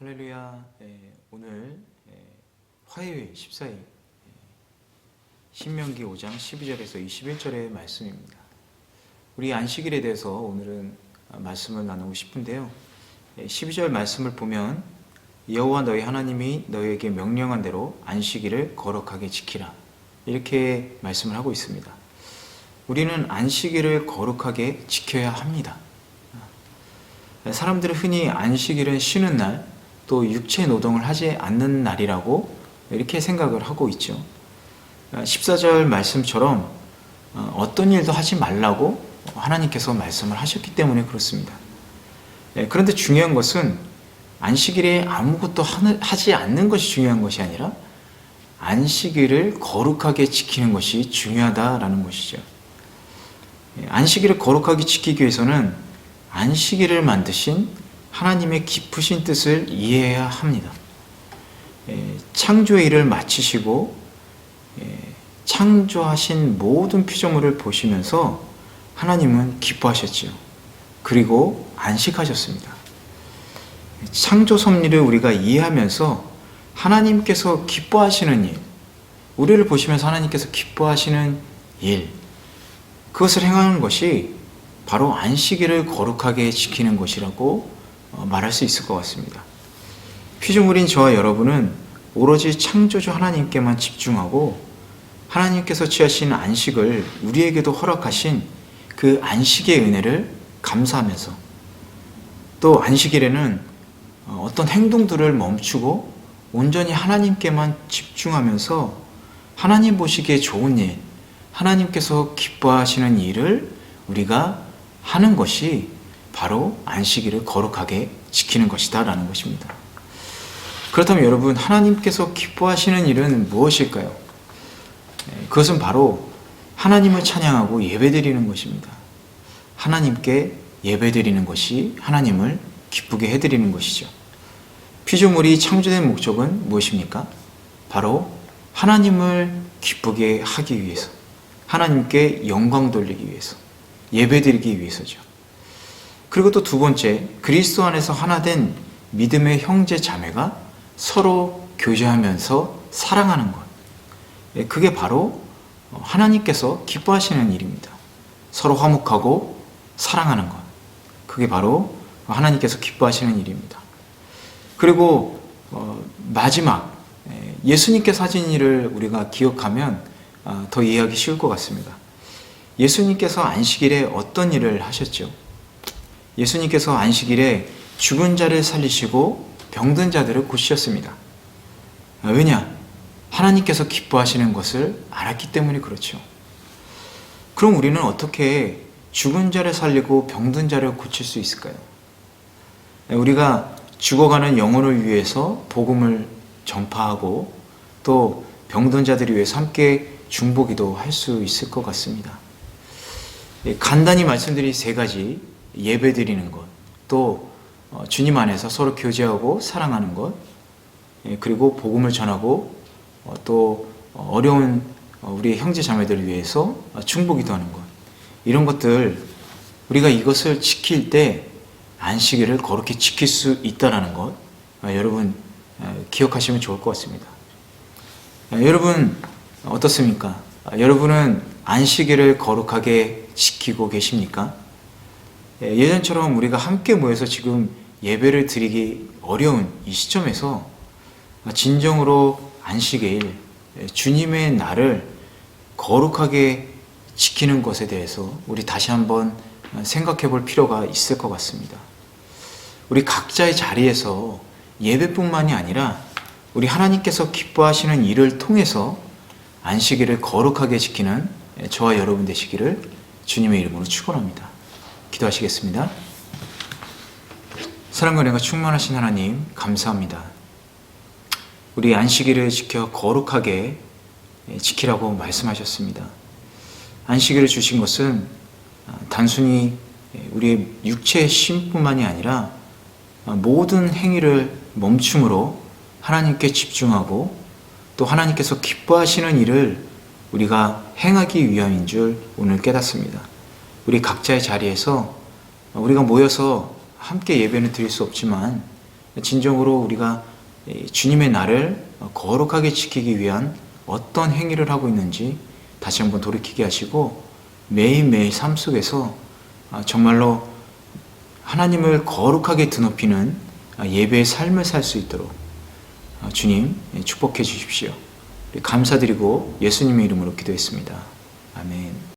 할렐루야. 오늘 화요일 14일 신명기 5장 12절에서 21절의 말씀입니다. 우리 안식일에 대해서 오늘은 말씀을 나누고 싶은데요. 12절 말씀을 보면 여호와 너희 하나님이 너희에게 명령한 대로 안식일을 거룩하게 지키라, 이렇게 말씀을 하고 있습니다. 우리는 안식일을 거룩하게 지켜야 합니다. 사람들은 흔히 안식일은 쉬는 날, 또 육체 노동을 하지 않는 날이라고 이렇게 생각을 하고 있죠. 14절 말씀처럼 어떤 일도 하지 말라고 하나님께서 말씀을 하셨기 때문에 그렇습니다. 그런데 중요한 것은 안식일에 아무것도 하지 않는 것이 중요한 것이 아니라 안식일을 거룩하게 지키는 것이 중요하다라는 것이죠. 안식일을 거룩하게 지키기 위해서는 안식일을 만드신 하나님의 깊으신 뜻을 이해해야 합니다. 창조의 일을 마치시고 창조하신 모든 피조물을 보시면서 하나님은 기뻐하셨지요. 그리고 안식하셨습니다. 창조 섭리를 우리가 이해하면서 하나님께서 기뻐하시는 일, 우리를 보시면서 하나님께서 기뻐하시는 일, 그것을 행하는 것이 바로 안식일을 거룩하게 지키는 것이라고 말할 수 있을 것 같습니다. 피조물인 저와 여러분은 오로지 창조주 하나님께만 집중하고 하나님께서 취하신 안식을 우리에게도 허락하신 그 안식의 은혜를 감사하면서, 또 안식일에는 어떤 행동들을 멈추고 온전히 하나님께만 집중하면서 하나님 보시기에 좋은 일, 하나님께서 기뻐하시는 일을 우리가 하는 것이 바로 안식일을 거룩하게 지키는 것이다 라는 것입니다. 그렇다면 여러분, 하나님께서 기뻐하시는 일은 무엇일까요? 그것은 바로 하나님을 찬양하고 예배드리는 것입니다. 하나님께 예배드리는 것이 하나님을 기쁘게 해드리는 것이죠. 피조물이 창조된 목적은 무엇입니까? 바로 하나님을 기쁘게 하기 위해서, 하나님께 영광 돌리기 위해서, 예배드리기 위해서죠. 그리고 또 두 번째, 그리스도 안에서 하나 된 믿음의 형제 자매가 서로 교제하면서 사랑하는 것. 그게 바로 하나님께서 기뻐하시는 일입니다. 서로 화목하고 사랑하는 것. 그게 바로 하나님께서 기뻐하시는 일입니다. 그리고 마지막, 예수님께서 하신 일을 우리가 기억하면 더 이해하기 쉬울 것 같습니다. 예수님께서 안식일에 어떤 일을 하셨죠? 예수님께서 안식일에 죽은 자를 살리시고 병든 자들을 고치셨습니다. 왜냐? 하나님께서 기뻐하시는 것을 알았기 때문에 그렇죠. 그럼 우리는 어떻게 죽은 자를 살리고 병든 자를 고칠 수 있을까요? 우리가 죽어가는 영혼을 위해서 복음을 전파하고 또 병든 자들을 위해서 함께 중보기도 할 수 있을 것 같습니다. 간단히 말씀드린 세 가지, 예배드리는 것, 또 주님 안에서 서로 교제하고 사랑하는 것, 그리고 복음을 전하고 또 어려운 우리의 형제 자매들을 위해서 중보기도 하는 것, 이런 것들, 우리가 이것을 지킬 때 안식일을 거룩히 지킬 수 있다는 것, 여러분 기억하시면 좋을 것 같습니다. 여러분 어떻습니까? 여러분은 안식일을 거룩하게 지키고 계십니까? 예전처럼 우리가 함께 모여서 지금 예배를 드리기 어려운 이 시점에서 진정으로 안식일, 주님의 날을 거룩하게 지키는 것에 대해서 우리 다시 한번 생각해 볼 필요가 있을 것 같습니다. 우리 각자의 자리에서 예배뿐만이 아니라 우리 하나님께서 기뻐하시는 일을 통해서 안식일을 거룩하게 지키는 저와 여러분 되시기를 주님의 이름으로 축원합니다. 기도하시겠습니다. 사랑과 은혜가 충만하신 하나님, 감사합니다. 우리 안식일을 지켜 거룩하게 지키라고 말씀하셨습니다. 안식일을 주신 것은 단순히 우리의 육체의 쉼뿐만이 아니라 모든 행위를 멈춤으로 하나님께 집중하고 또 하나님께서 기뻐하시는 일을 우리가 행하기 위함인 줄 오늘 깨닫습니다. 우리 각자의 자리에서 우리가 모여서 함께 예배는 드릴 수 없지만 진정으로 우리가 주님의 날을 거룩하게 지키기 위한 어떤 행위를 하고 있는지 다시 한번 돌이키게 하시고 매일매일 삶 속에서 정말로 하나님을 거룩하게 드높이는 예배의 삶을 살 수 있도록 주님 축복해 주십시오. 감사드리고 예수님의 이름으로 기도했습니다. 아멘.